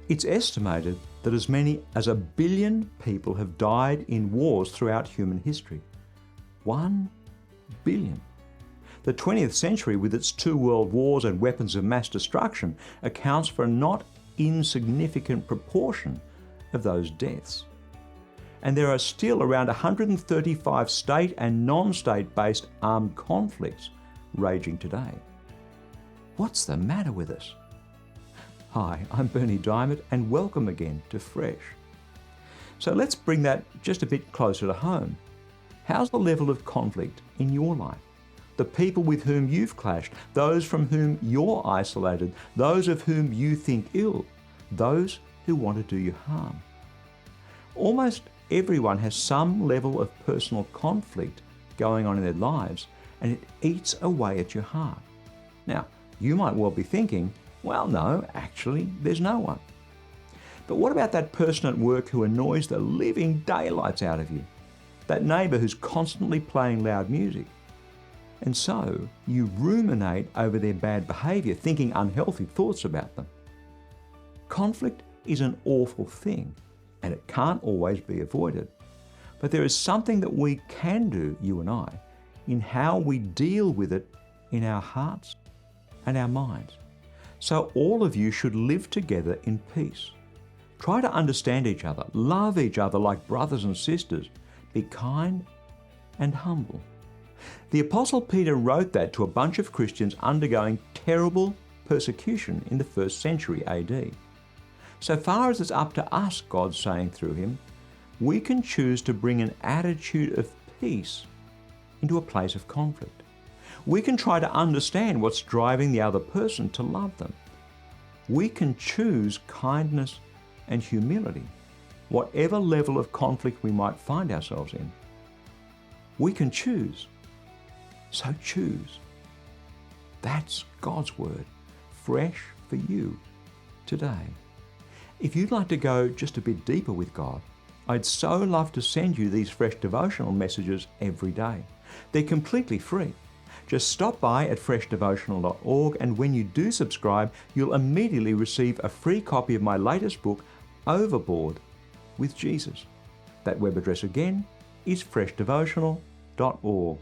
It's estimated that as many as 1 billion people have died in wars throughout human history. 1 billion. The 20th century, with its 2 world wars and weapons of mass destruction, accounts for a not insignificant proportion of those deaths. And there are still around 135 state and non-state based armed conflicts raging today. What's the matter with us? Hi, I'm Bernie Diamond and welcome again to Fresh. So let's bring that just a bit closer to home. How's the level of conflict in your life? The people with whom you've clashed, those from whom you're isolated, those of whom you think ill, those who want to do you harm. Almost everyone has some level of personal conflict going on in their lives, and it eats away at your heart. Now, you might well be thinking, well, no, actually, there's no one. But what about that person at work who annoys the living daylights out of you? That neighbour who's constantly playing loud music? And so you ruminate over their bad behaviour, thinking unhealthy thoughts about them. Conflict is an awful thing, and it can't always be avoided. But there is something that we can do, you and I, in how we deal with it in our hearts and our minds. So all of you should live together in peace. Try to understand each other, love each other like brothers and sisters, be kind and humble. The Apostle Peter wrote that to a bunch of Christians undergoing terrible persecution in the 1st century AD. So far as it's up to us, God's saying through him, we can choose to bring an attitude of peace into a place of conflict. We can try to understand what's driving the other person to love them. We can choose kindness and humility, whatever level of conflict we might find ourselves in. We can choose. So choose. That's God's word, fresh for you today. If you'd like to go just a bit deeper with God, I'd so love to send you these fresh devotional messages every day. They're completely free. Just stop by at freshdevotional.org, and when you do subscribe, you'll immediately receive a free copy of my latest book, Overboard with Jesus. That web address again is freshdevotional.org.